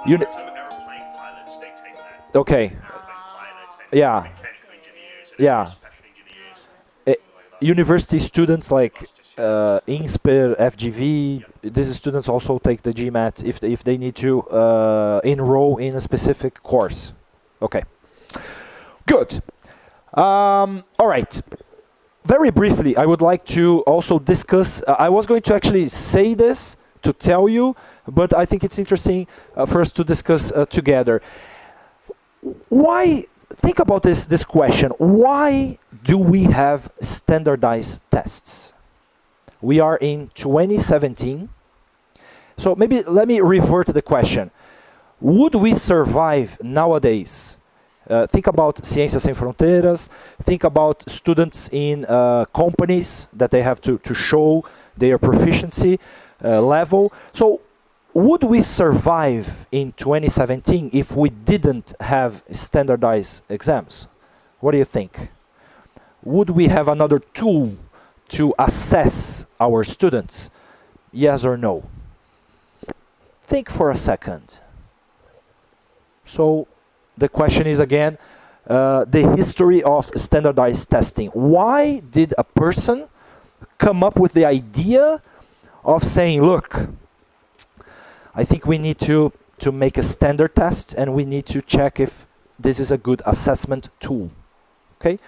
Uni Some airplane pilots, they take that. okay. Airplane pilots, and Yeah. mechanical engineers, and Yeah. special engineers. University students like INSPER, FGV, these students also take the GMAT if they need to enroll in a specific course. Okay. Good. All right. Very briefly, I would like to also discuss, I was going to actually say this to tell you, but I think it's interesting for us to discuss together. Why, think about this question, why do we have standardized tests? We are in 2017, so maybe let me revert the question. Would we survive nowadays? Think about Ciências Sem Fronteiras, think about students in companies that they have to show their proficiency level. So would we survive in 2017 if we didn't have standardized exams? What do you think? Would we have another tool to assess our students? Yes or no? Think for a second. So the question is again, the history of standardized testing. Why did a person come up with the idea of saying, look, I think we need to make a standard test and we need to check if this is a good assessment tool. Okay?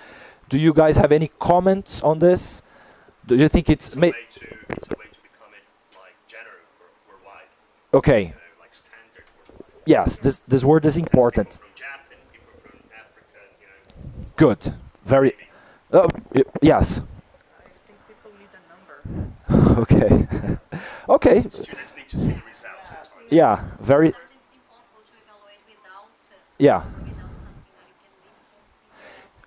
Do you guys have any comments on this? Do you think it's... It's a way to become it like general worldwide. Okay. You know, like standard worldwide. Yes, this word is important. People from Japan, people from Africa, you know. Good. Very... yes. I think people need a number. Okay. Okay. Students need to see the results in time. Yeah, very... Sometimes it's impossible to evaluate without Yeah. something that you can really consider as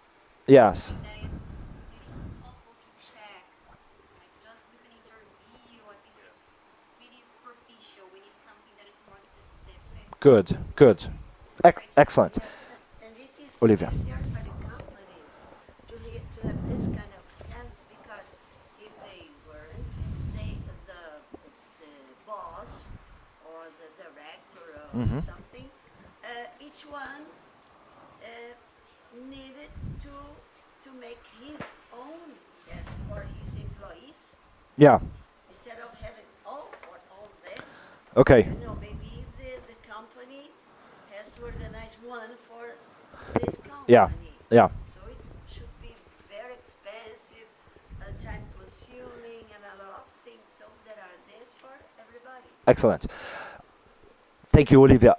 Yes. something that is really impossible to check. Like just with an interview, I think it's really superficial. We need something that is more specific. Good. Good. Excellent. And it is Olivia. easier for the companies to have this kind of exams because if they weren't, the boss or the director or Mhm. something, each one needed to make his own test for his employees Yeah. instead of having all for all them. Okay. You know, maybe the company has to organize one for this company. Yeah. Yeah. So it should be very expensive, time consuming, and a lot of things. So there are this for everybody. Excellent. Thank you, Olivia.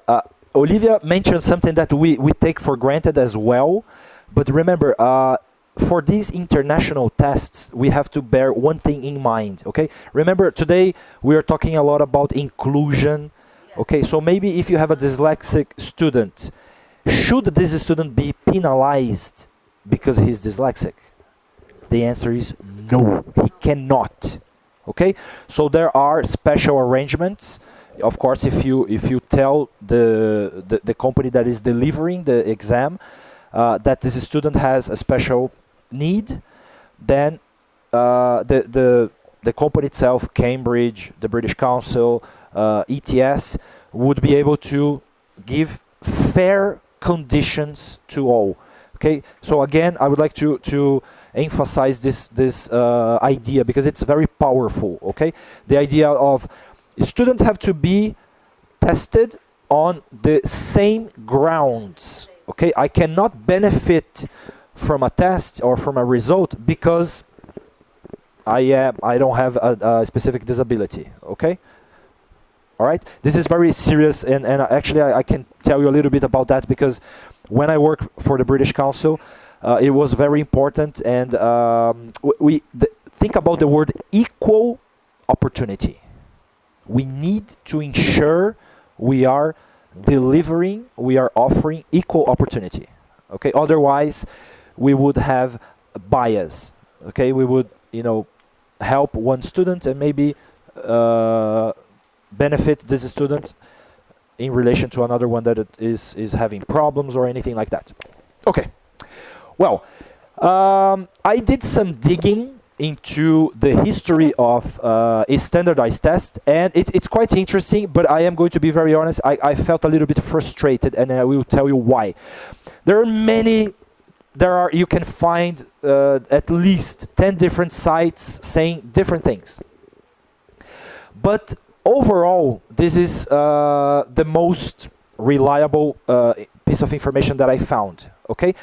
Olivia mentioned something that we take for granted as well. But remember, for these international tests, we have to bear one thing in mind, okay? Remember, today we are talking a lot about inclusion, okay? So maybe if you have a dyslexic student, should this student be penalized because he's dyslexic? The answer is no, he cannot, okay? So there are special arrangements. Of course, if you tell the company that is delivering the exam that this student has a special need, then the company itself, Cambridge, the British Council, ETS, would be able to give fair conditions to all. Okay, so again, I would like to emphasize this idea because it's very powerful. Okay, the idea of students have to be tested on the same grounds. Okay, I cannot benefit from a test or from a result because I don't have a specific disability. Okay, all right. This is very serious, and actually I can tell you a little bit about that because when I worked for the British Council, it was very important, and think about the word equal opportunity. We need to ensure we are delivering, we are offering equal opportunity. Okay, otherwise we would have a bias. Okay, we would, help one student and maybe benefit this student in relation to another one that is having problems or anything like that. Okay, well, I did some digging into the history of a standardized test, and it's quite interesting, but I am going to be very honest, I felt a little bit frustrated, and I will tell you why. You can find at least 10 different sites saying different things. But overall, this is the most reliable piece of information that I found. Okay,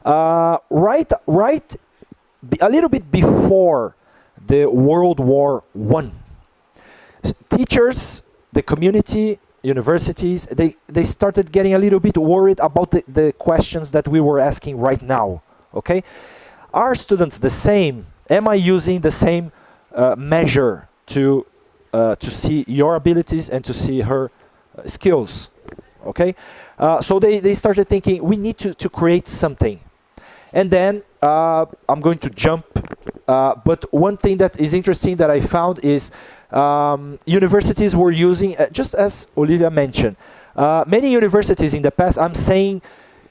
right, a little bit before the World War I, teachers, the community, universities, they started getting a little bit worried about the questions that we were asking right now. Okay, are students the same? Am I using the same measure to see your abilities and to see her skills? Okay, so they started thinking we need to create something. And then I'm going to jump, but one thing that is interesting that I found is universities were using, just as Olivia mentioned, many universities in the past, I'm saying,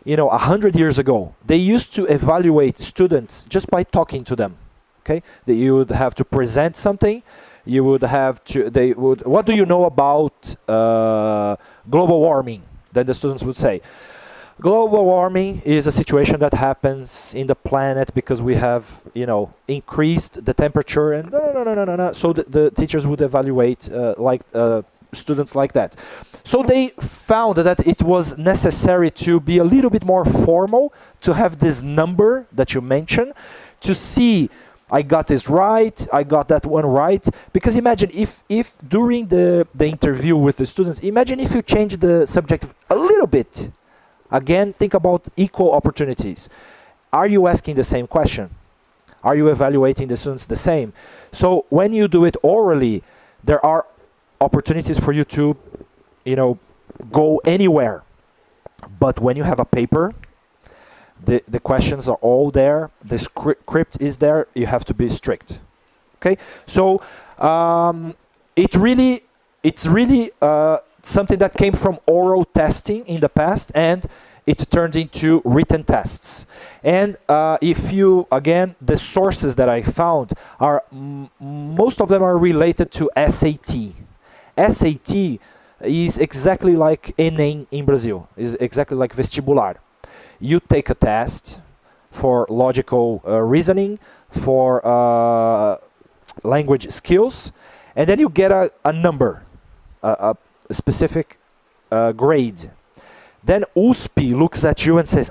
100 years ago, they used to evaluate students just by talking to them. Okay, you would have to present something. You would have to. What do you know about global warming? Then the students would say, global warming is a situation that happens in the planet because we have, increased the temperature, and no. So the teachers would evaluate students like that. So they found that it was necessary to be a little bit more formal, to have this number that you mentioned, to see I got this right, I got that one right. Because imagine if during the interview with the students, imagine if you change the subject a little bit. Again, think about equal opportunities. Are you asking the same question? Are you evaluating the students the same? So when you do it orally, there are opportunities for you to, go anywhere. But when you have a paper, the questions are all there. The script is there. You have to be strict. Okay. So it's really something that came from oral testing in the past, and it turned into written tests. And the sources that I found are most of them are related to SAT. SAT is exactly like Enem in Brazil. Is exactly like vestibular. You take a test for logical reasoning, for language skills, and then you get a number, a specific grade. Then USP looks at you and says,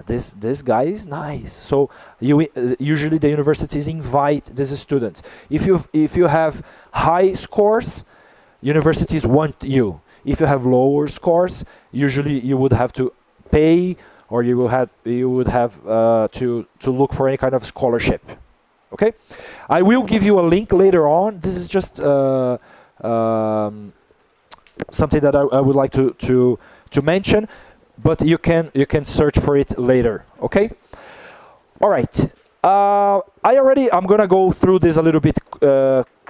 this guy is nice. So usually the universities invite these students. If you have high scores, universities want you. If you have lower scores, usually you would have to pay, or you would have to look for any kind of scholarship. Okay, I will give you a link later on. This is just something that I would like to mention, but you can search for it later. Okay. All right. I'm gonna go through this a little bit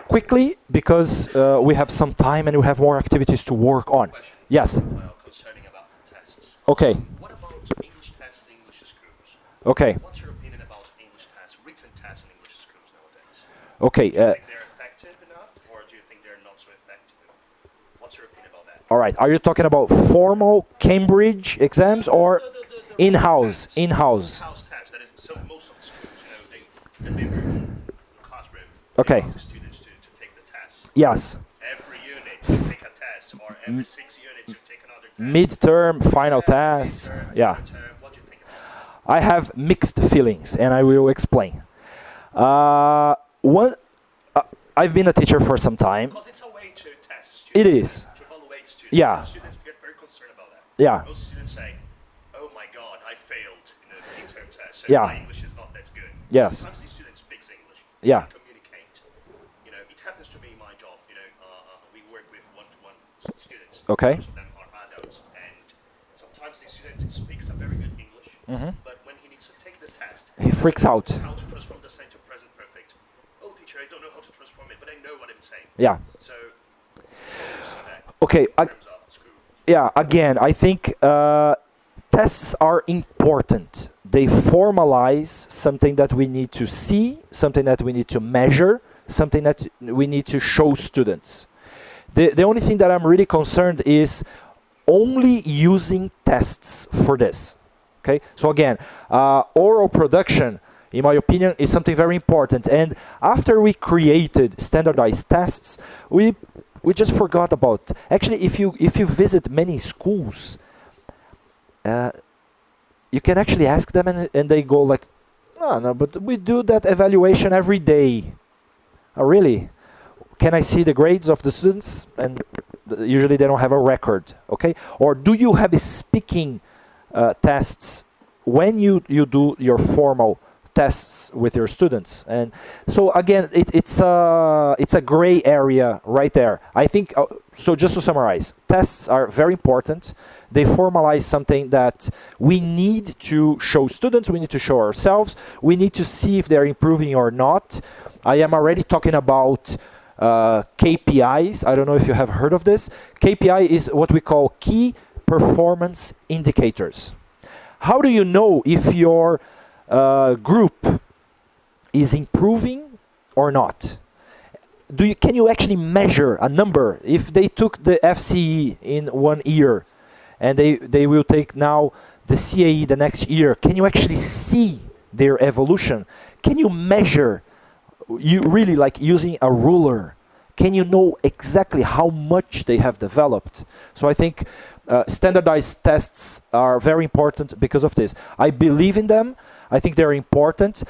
quickly because we have some time and we have more activities to work on. Question. Yes. Concerning about tests. Okay. What about English tests in English schools? Okay. What's your opinion about English tests, written tests in English schools nowadays? Okay. Do you think they're effective enough, or do you think they're not so effective? What's your opinion about that? All right. Are you talking about formal Cambridge exams or in-house? In-house. In-house tests. That is, so most of the schools, they deliver in the classroom. Okay. They ask students to take the test. Yes. Every unit to take a test, or every 6 units to take another test. Midterm, final tests. Midterm, Yeah. midterm. What do you think about that? I have mixed feelings, and I will explain. I've been a teacher for some time. Because it's a way to test students. It is. To evaluate students. Yeah. And students get very concerned about that. Yeah. Most students say, "Oh my God, I failed in the midterm test, so Yeah. my English is not that good." Yes. Sometimes the student speaks English. Yeah. They communicate. It happens to be my job. We work with one-to-one students. Okay. Most of them are adults, and sometimes the student speaks a very good English, but when he needs to take the test, He freaks out. how to transform the same to present perfect. Oh, teacher, I don't know how to transform it, but I know what I'm saying. Yeah. So, how do you see that Okay. in terms of school? Yeah. Again, I think tests are important. they formalize something that we need to see, something that we need to measure, something that we need to show students. The only thing that I'm really concerned is only using tests for this. Okay, so again, oral production, in my opinion, is something very important. And after we created standardized tests, we just forgot about. Actually, if you visit many schools, you can actually ask them, and they go like, no, but we do that evaluation every day. Oh, really? Can I see the grades of the students? And usually they don't have a record, okay? Or do you have speaking tests when you do your formal tests with your students? And so again, it's a gray area right there. I think, so just to summarize, tests are very important. They formalize something that we need to show students, we need to show ourselves, we need to see if they're improving or not. I am already talking about KPIs. I don't know if you have heard of this. KPI is what we call key performance indicators. How do you know if your group is improving or not? Can you actually measure a number? If they took the FCE in 1 year and they will take now the CAE the next year, can you actually see their evolution? Can you measure? You really, like using a ruler, can you know exactly how much they have developed? So I think standardized tests are very important because of this. I believe in them. I think they're important,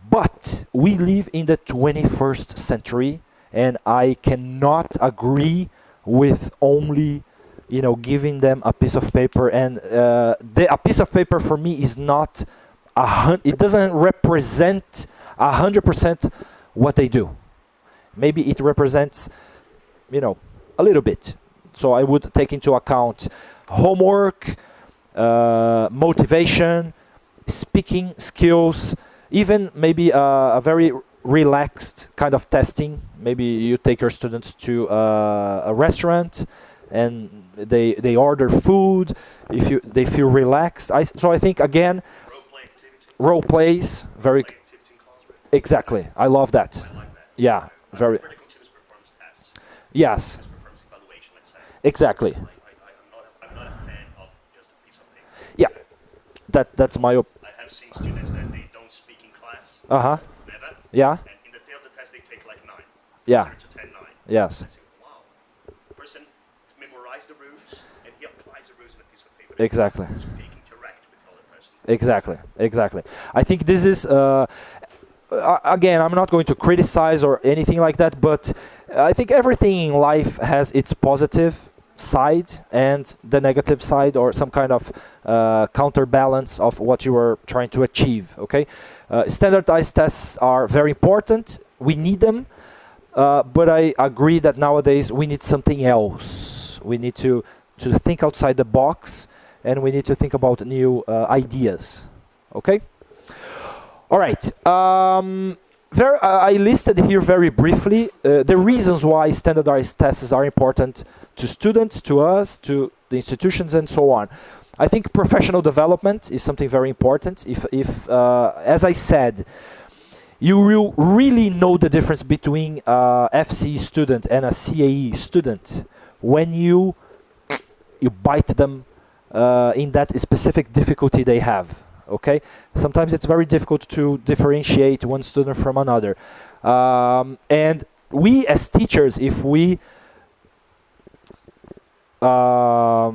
but we live in the 21st century, and I cannot agree with only, giving them a piece of paper. And a piece of paper for me is not it doesn't represent 100% what they do. Maybe it represents, a little bit. So I would take into account homework, motivation, speaking skills, even maybe a very relaxed kind of testing. Maybe you take your students to a restaurant and they order food. If they feel relaxed, so I think again, role plays very. Exactly, I love that. I like that. Yeah, very. For the continuous performance tests. Yes. Performance evaluation, let's say. Exactly. I'm not a fan of just a piece of paper. Yeah, that's my. I have seen students that they don't speak in class. Never. Yeah. And in the day of the test, they take like 9. Yeah. 0 to 10, 9. Yes. I say, wow. The person memorized the rules and he applies the rules in a piece of paper. Exactly. Speak, interact with the other person. Exactly. I think this is. Again, I'm not going to criticize or anything like that, but I think everything in life has its positive side and the negative side, or some kind of counterbalance of what you are trying to achieve. Okay, standardized tests are very important. We need them, but I agree that nowadays we need something else. We need to think outside the box, and we need to think about new ideas. Okay. All right. I listed here very briefly the reasons why standardized tests are important to students, to us, to the institutions, and so on. I think professional development is something very important. If as I said, you will really know the difference between a FCE student and a CAE student when you bite them in that specific difficulty they have. Okay, sometimes it's very difficult to differentiate one student from another, and we as teachers, if we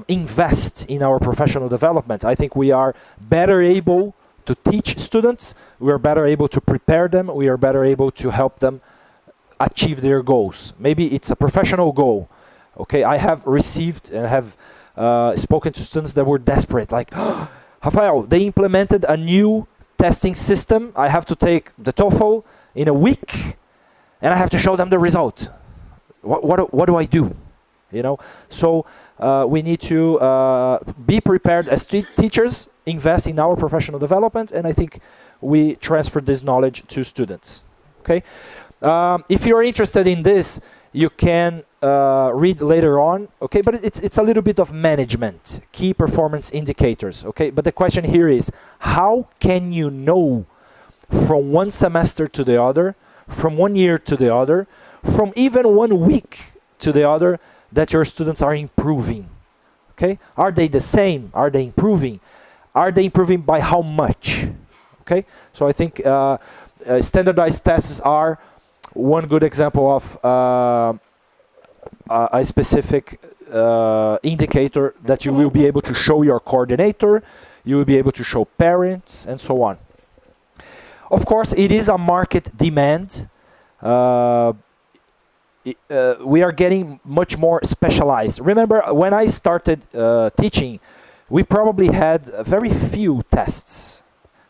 invest in our professional development, I think we are better able to teach students, we are better able to prepare them, we are better able to help them achieve their goals. Maybe it's a professional goal. Okay, I have received and have spoken to students that were desperate, like, Rafael, they implemented a new testing system. I have to take the TOEFL in a week, and I have to show them the result. What do I do? So we need to be prepared as teachers, invest in our professional development, and I think we transfer this knowledge to students. Okay. If you're interested in this, you can read later on, okay? But it's a little bit of management, key performance indicators, okay? But the question here is, how can you know from one semester to the other, from 1 year to the other, from even 1 week to the other, that your students are improving, okay? Are they the same? Are they improving? Are they improving by how much, okay? So I think standardized tests are one good example of a specific indicator that you will be able to show your coordinator, you will be able to show parents, and so on. Of course, it is a market demand. We are getting much more specialized. Remember, when I started teaching, we probably had very few tests.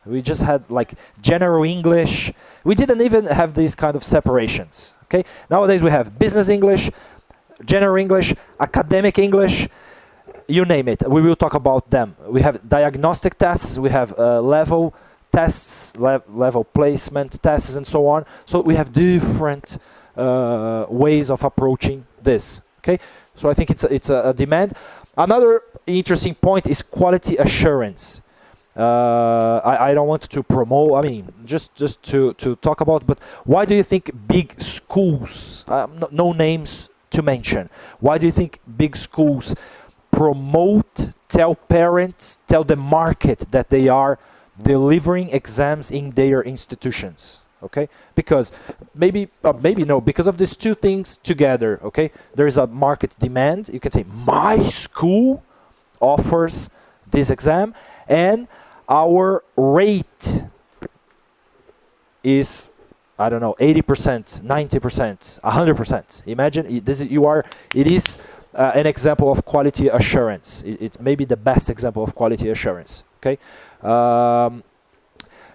We just had like general English. We didn't even have these kind of separations. Okay. Nowadays we have business English, general English, academic English, you name it. We will talk about them. We have diagnostic tests. We have level tests, level placement tests, and so on. So we have different ways of approaching this. Okay. So I think it's a demand. Another interesting point is quality assurance. I don't want to promote, I mean, just to talk about, but why do you think big schools, no names to mention, why do you think big schools promote, tell parents, tell the market that they are delivering exams in their institutions? Okay, because maybe no, because of these two things together. Okay, there is a market demand. You can say my school offers this exam, and our rate is, I don't know, 80%, 90%, 100%. Imagine it is an example of quality assurance. It may be the best example of quality assurance. Okay.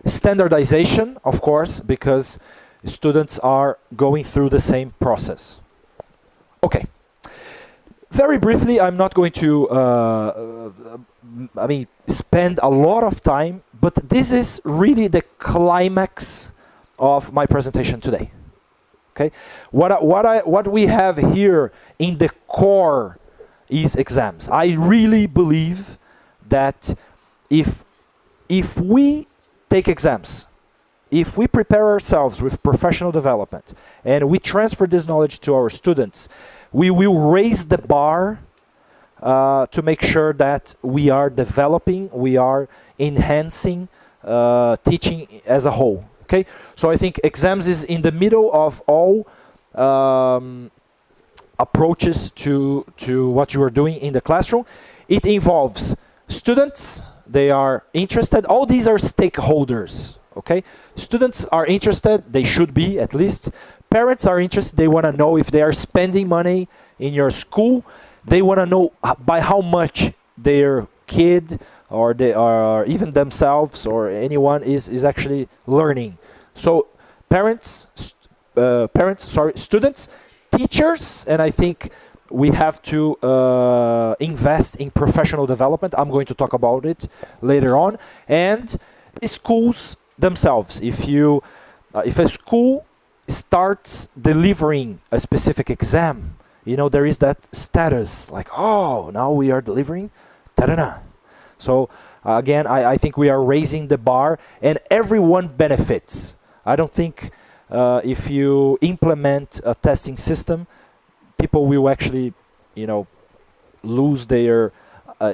Standardization, of course, because students are going through the same process. Okay. Very briefly, I'm not going to spend a lot of time, but this is really the climax of my presentation today. Okay, what we have here in the core is exams. I really believe that if we take exams, if we prepare ourselves with professional development and we transfer this knowledge to our students, we will raise the bar to make sure that we are developing, we are enhancing teaching as a whole. Okay, so I think exams is in the middle of all approaches to what you are doing in the classroom. It involves students. They are interested. All these are stakeholders. Okay, students are interested. They should be, at least. Parents are interested. They want to know if they are spending money in your school. They want to know by how much their kid or they are even themselves or anyone is actually learning. So students, teachers, and I think we have to invest in professional development. I'm going to talk about it later on. And schools themselves. If a school starts delivering a specific exam, you know, there is that status like, oh, now we are delivering, ta-da-da. So again, I think we are raising the bar and everyone benefits. I don't think if you implement a testing system, people will actually, you know, lose their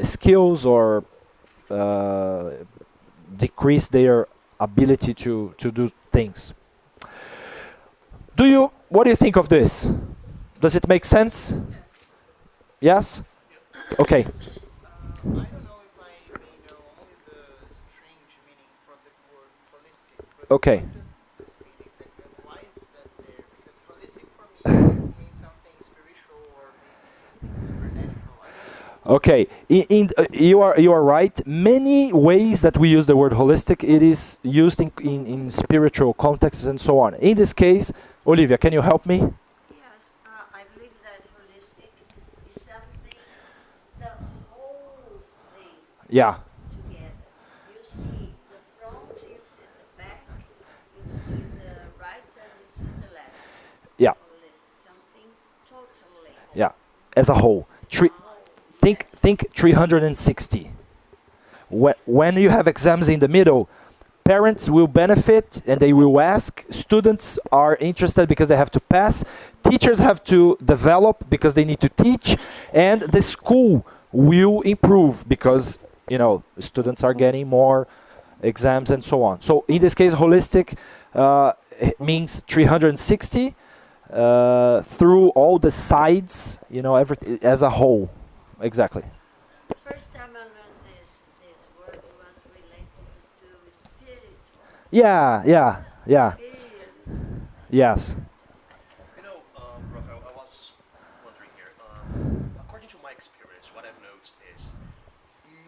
skills or decrease their ability to do things. What do you think of this? Does it make sense? Yes? Okay. I don't know if I may know only the strange meaning from the word holistic, but Okay. what does this mean exactly? And why is that there? Because holistic for me means something spiritual or maybe something supernatural. I don't know. Okay, you are right. Many ways that we use the word holistic, it is used in spiritual contexts and so on. In this case, Olivia, can you help me? Yes, I believe that holistic is something, the whole thing Yeah. together. You see the front, you see the back, you see the right and you see the left. Yeah. Holistic, something as a whole. Think 360. When you have exams in the middle, parents will benefit and they will ask. Students are interested because they have to pass. Teachers have to develop because they need to teach, and the school will improve because students are getting more exams and so on. So in this case, holistic means 360 through all the sides, everything as a whole. Exactly. The first time I learned this word was related to spiritual. Yeah. Being. Yes. Rafael, I was wondering here. According to my experience, what I've noticed is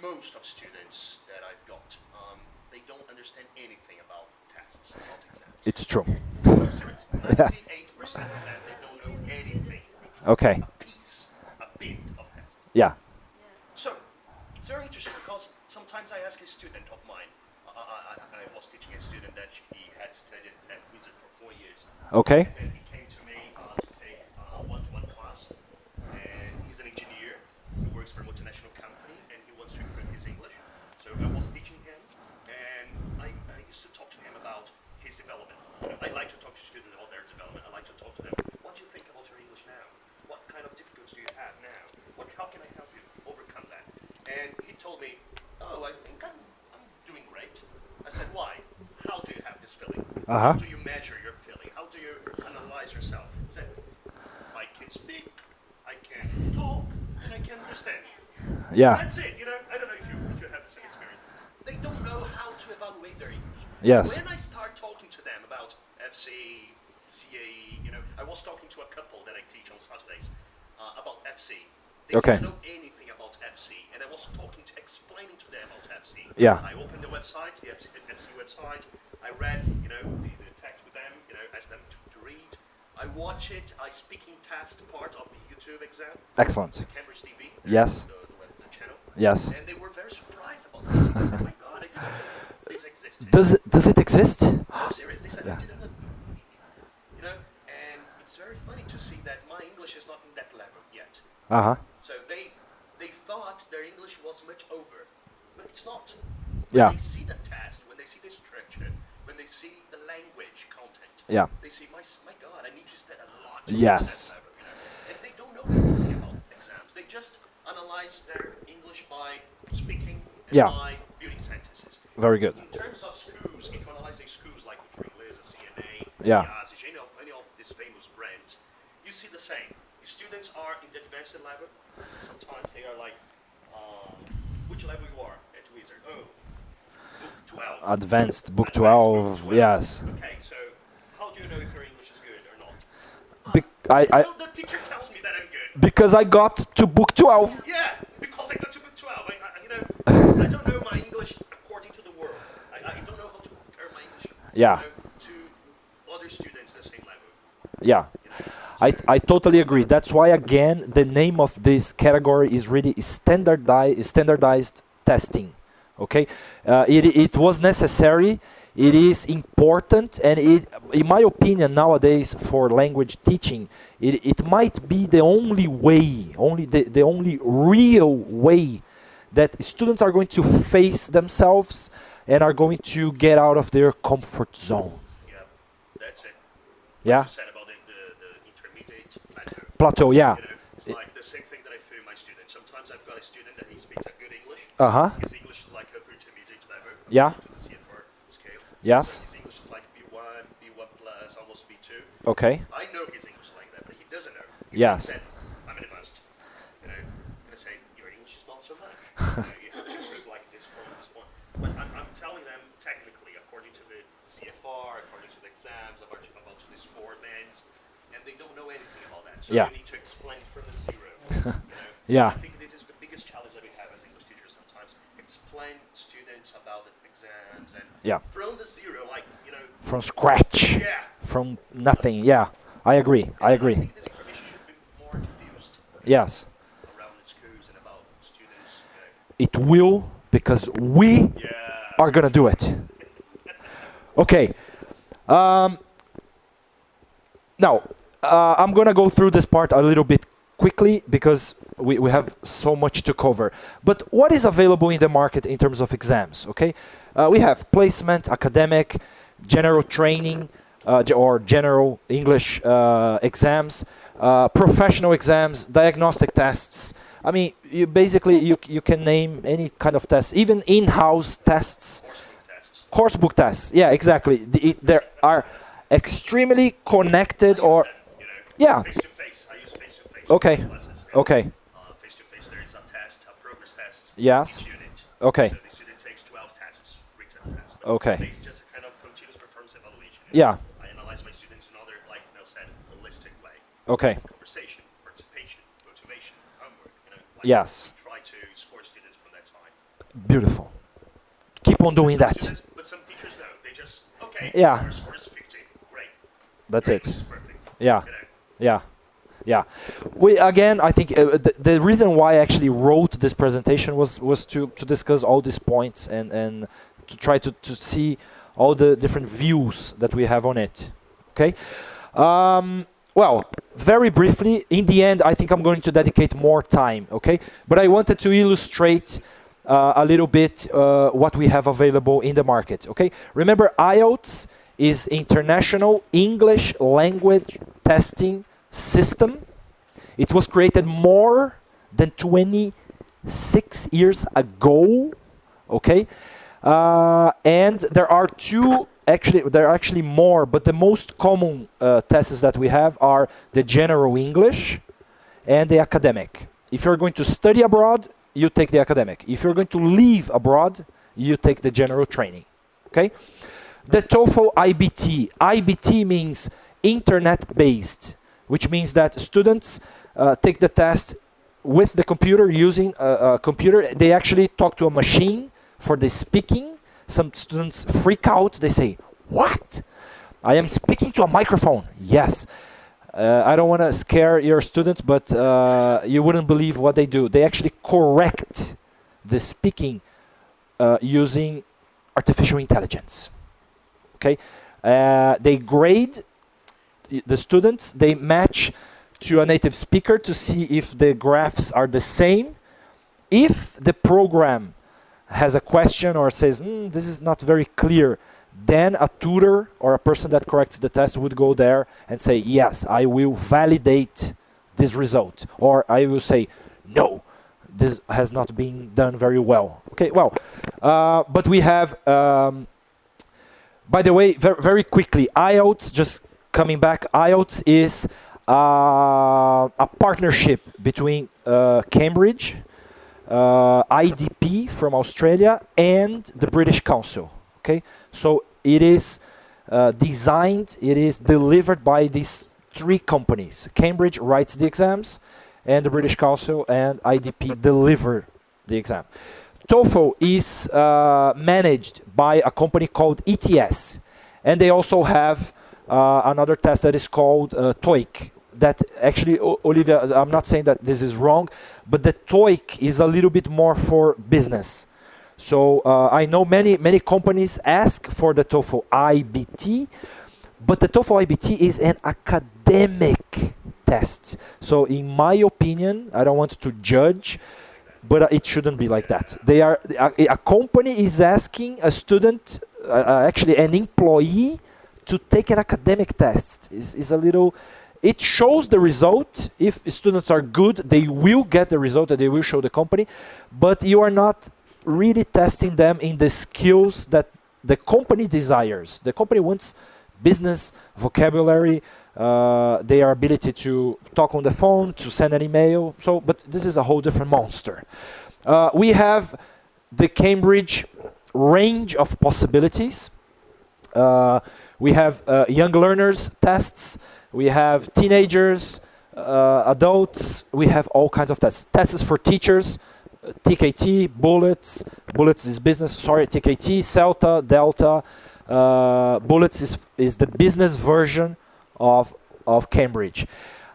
most of students that I've got, they don't understand anything about tests, about exams. It's true. I'm serious. 98% of them, they don't know anything. Okay. A bit of tests. Yeah. So, it's very interesting because sometimes I ask a student of mine, I was teaching a student that he had studied at Wizard for 4 years. Okay. And he came to me to take a one-to-one class. And he's an engineer who works for a multinational company and he wants to improve his English. So I was teaching him and I used to talk to him about his development. I like to talk to students about their development. I like to talk to them, what do you think about your English now? What kind of difficulties do you have now? How can I help you overcome that? And he told me, I think I'm doing great. I said, why? How do you have this feeling? How do you measure your feeling? How do you analyze yourself? He said, I can speak, I can talk, and I can understand. Yeah. That's it. I don't know if you have the same experience. They don't know how to evaluate their English. Yes. When I start talking to them about FC, CAE, I was talking to a couple that I teach on Saturdays about FC. They didn't know anything about FC, and I was explaining to them about FC. Yeah. I opened the website, the FC website. I read, the text with them, asked them to read. I watch it. I speaking test part of the YouTube exam. Excellent. Cambridge TV. Yes. The channel. Yes. And they were very surprised about this. They said, "Oh my God, I didn't know this existed." Does it exist? Oh, seriously, they said, Yeah. I didn't know. And it's very funny to see that my English is not in that level yet. So they thought their English was much over, but it's not. When they see the test, when they see the structure, when they see the language content, they see, my God, I need to study a lot to reach that level. And they don't know anything about exams. They just analyze their English by speaking and by building sentences. Very good. In terms of schools, if you analyze these schools like Cultura Inglesa, CNA, many of these famous brands, you see the same. The students are in the advanced level. Sometimes they are like, which level you are at Wizard? Oh, book 12. Advanced book Advanced 12. book 12. Yes. Okay, so how do you know if your English is good or not? The teacher tells me that I'm good. Because I got to book 12. Yeah, because I got to book 12. I don't know my English according to the world. I don't know how to compare my English to other students at the same level. Yeah. I totally agree. That's why, again, the name of this category is really standardized testing. Okay, it was necessary. It is important, and in my opinion, nowadays for language teaching, it might be the only way, the only real way that students are going to face themselves and are going to get out of their comfort zone. Yeah, that's it. Yeah. Like you said about the intermediate Plateau. Yeah. It's like the same thing that I feel in my students. Sometimes I've got a student that he speaks a good English. His English is like upper intermediate level. Yeah. To the CFR scale. Yes. His English is like B1, B1 plus, almost B2. Okay. I know his English like that, but he doesn't know. Yes. He said, I'm an advanced. I'm gonna say your English is not so much. You have to improve like this point, this point. But I'm telling them technically, according to the CFR, according to the exams, about to the score bands, and they don't know anything about that. So you need to explain from the zero. Yeah. I think this is the biggest challenge that we have as English teachers sometimes. Explain students about the exams and from the zero, like, from scratch. Yeah. From nothing. Yeah. I agree. I agree. I think this information should be more diffused. Yes. Around the schools and about students. It will, because we are gonna do it. Okay. Now, I'm gonna go through this part a little bit quickly because we have so much to cover. But what is available in the market in terms of exams? Okay, we have placement, academic, general training, or general English exams, professional exams, diagnostic tests. I mean, you basically you can name any kind of test, even in-house tests, course book tests. Yeah, exactly. There are extremely connected or yeah. Face to face. I use face to face. Okay. Classes. Okay. Face to face, there is a test, a progress test. Yes. Each unit. Okay. So the student takes 12 tests, written tests. But Okay. It's just a kind of continuous performance evaluation. Yeah. I analyze my students in another, like Mel said, holistic way. Okay. Conversation, participation, motivation, homework. Yes. Try to score students from that side. Beautiful. Keep on doing that. But some teachers don't. They just, okay, Yeah. your score is 50. Great. That's Great, it. this is perfect. Yeah. You know, Yeah, yeah. We again, I think the reason why I actually wrote this presentation was to discuss all these points and to try to see all the different views that we have on it. Okay. Well, very briefly, in the end, I think I'm going to dedicate more time. Okay, but I wanted to illustrate a little bit what we have available in the market. Okay, remember IELTS is International English Language Testing System. It was created more than 26 years ago. Okay, and there are there are actually more, but the most common tests that we have are the general English and the academic. If you're going to study abroad, you take the academic. If you're going to live abroad, you take the general training. Okay. The TOEFL IBT. IBT means internet-based, which means that students take the test with the computer, using a computer. They actually talk to a machine for the speaking. Some students freak out. They say, "What? I am speaking to a microphone." Yes. I don't want to scare your students, but you wouldn't believe what they do. They actually correct the speaking using artificial intelligence. Okay, they grade the students. They match to a native speaker to see if the graphs are the same. If the program has a question or says, this is not very clear, then a tutor or a person that corrects the test would go there and say, yes, I will validate this result. Or I will say, no, this has not been done very well. Okay, well, but we have, by the way, very quickly, IELTS, just coming back, IELTS is a partnership between Cambridge, IDP from Australia, and the British Council. Okay, so it is designed, it is delivered by these three companies. Cambridge writes the exams, and the British Council and IDP deliver the exam. TOEFL is managed by a company called ETS, and they also have another test that is called TOEIC. That actually, Olivia, I'm not saying that this is wrong, but the TOEIC is a little bit more for business. So I know many companies ask for the TOEFL IBT, but the TOEFL IBT is an academic test. So in my opinion, I don't want to judge, but it shouldn't be like that. They are a company is asking a student, actually an employee, to take an academic test. Is a little. It shows the result. If students are good, they will get the result that they will show the company, but you are not really testing them in the skills that the company desires. The company wants business vocabulary, their ability to talk on the phone, to send an email. So, but this is a whole different monster. We have the Cambridge range of possibilities. We have young learners tests. We have teenagers, adults. We have all kinds of tests. Tests for teachers, TKT, Bullets. Bullets is business. Sorry, TKT, CELTA, Delta. Bullets is the business version of Cambridge.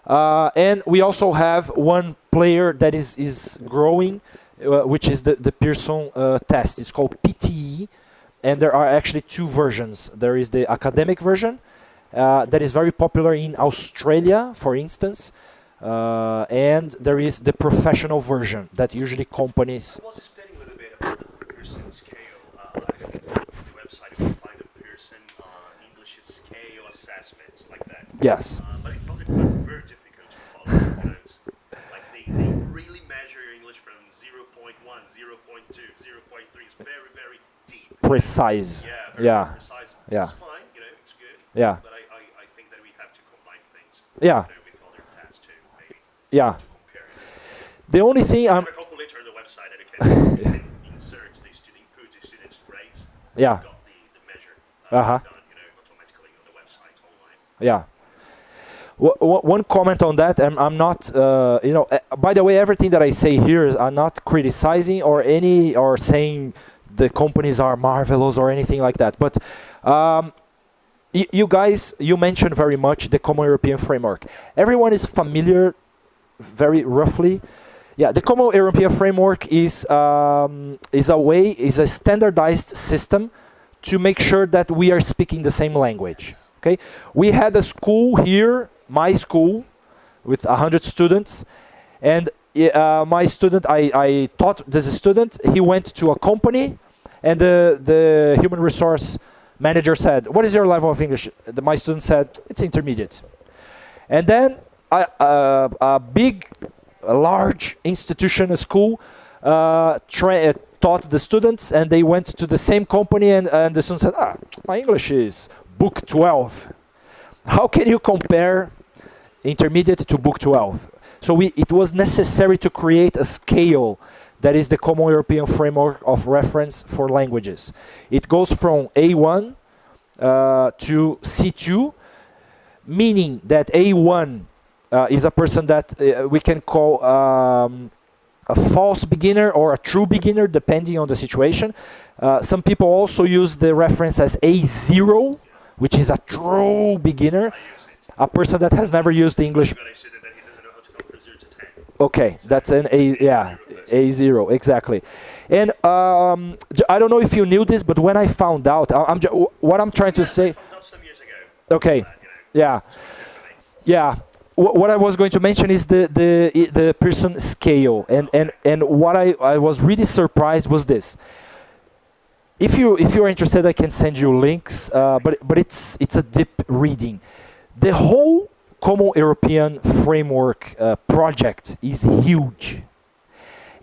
And we also have one player that is growing, which is the Pearson test. It's called PTE. And there are actually two versions. There is the academic version that is very popular in Australia, for instance. and there is the professional version that usually companies. I was studying a little bit about the Pearson scale. The website you can find the Pearson English scale assessments like that. Yes. But I found it very difficult to follow because like they really measure your English from 0.1, 0.2, 0.3. It's very, very deep. Precise. Yeah, very precise. Yeah. It's fine, you know, it's good. Yeah. But I think that we have to combine things. Yeah. You know, with other tests too, maybe. Yeah. To compare it. The only thing I I'm. have a calculator on the website that you can insert the student input, the student's grades. Yeah. Got the measure Uh-huh. done, you know, automatically on the website online. Yeah. One comment on that, and I'm not, you know, by the way, everything that I say here is I'm not criticizing or saying the companies are marvelous or anything like that. But you guys, you mentioned very much the Common European Framework. Everyone is familiar, very roughly. Yeah, the Common European Framework is a standardized system to make sure that we are speaking the same language. Okay, we had a school here, my school, with 100 students, and my student, I taught this student. He went to a company, and the human resource manager said, "What is your level of English?" My student said, "It's intermediate." And then a large institution, a school, taught the students, and they went to the same company, and the student said, "My English is book 12. How can you compare intermediate to book 12? So it was necessary to create a scale that is the Common European Framework of Reference for Languages. It goes from A1 to C2, meaning that A1 is a person that we can call a false beginner or a true beginner, depending on the situation. Some people also use the reference as A0, which is a true beginner, I use it. a person that has never used English. I've got a student that he doesn't know how to count from 0 to 10. Okay, that's an A0, exactly. And I don't know if you knew this, but when I found out, what I'm trying to say. I found out some years ago. Okay, You know, yeah, it's really good for me. yeah. What I was going to mention is the Pearson scale, and what I was really surprised was this. If you're interested, I can send you links, but it's a deep reading. The whole Common European Framework project is huge,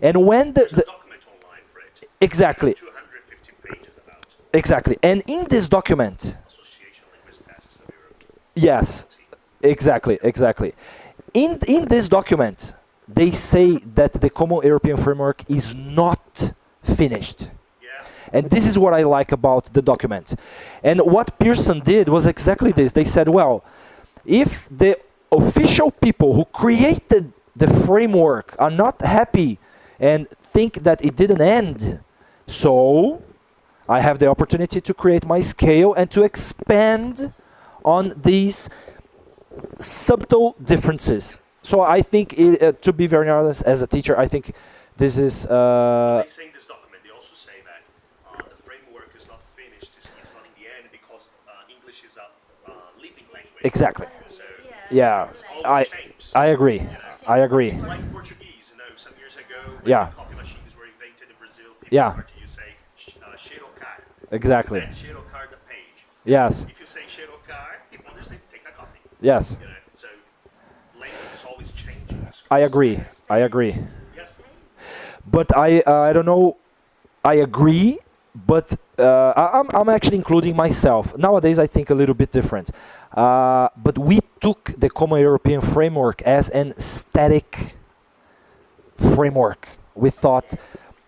and when There's a document online for it. exactly 250 pages about exactly, and in this document, association language tests of Europe. yes, exactly. In this document, they say that the Common European Framework is not finished. Yeah. And this is what I like about the document. And what Pearson did was exactly this. They said, well, if the official people who created the framework are not happy and think that it didn't end, so I have the opportunity to create my scale and to expand on these subtle differences. So I think, to be very honest, as a teacher, I think this is... They say in this document, they also say that the framework is not finished, it's not in the end, because English is a living language. exactly. So Yeah, it's always changed. I agree. I agree. It's like Portuguese, you know, some years ago, when Yeah. copy machines were invented in Brazil, people Yeah. started to say xerocar. Exactly. Let's xerocar the page. Yes. If you say xerocar, people understand, take a copy. Yes. You know, so language is always changing. I agree. I agree. Yes. But I don't know. I agree, but I'm actually including myself. Nowadays, I think a little bit different. But we took the Common European Framework as an static framework. We thought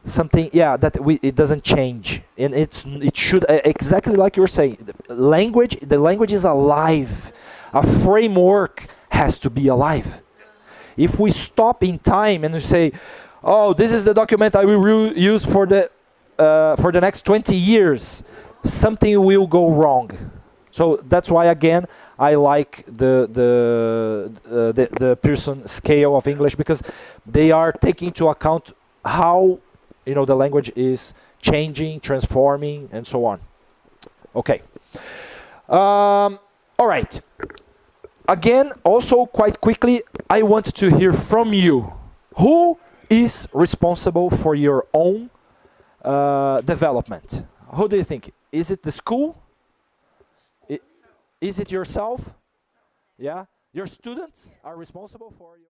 something, that it doesn't change, and it should exactly like you were saying. The language is alive. A framework has to be alive. If we stop in time and we say, "Oh, this is the document I will use for the next 20 years," something will go wrong. So that's why, again, I like the Pearson scale of English, because they are taking into account how the language is changing, transforming, and so on. Okay. All right. Again, also quite quickly, I want to hear from you. Who is responsible for your own development? Who do you think? Is it the school? Is it yourself? Yeah? Your students are responsible for you.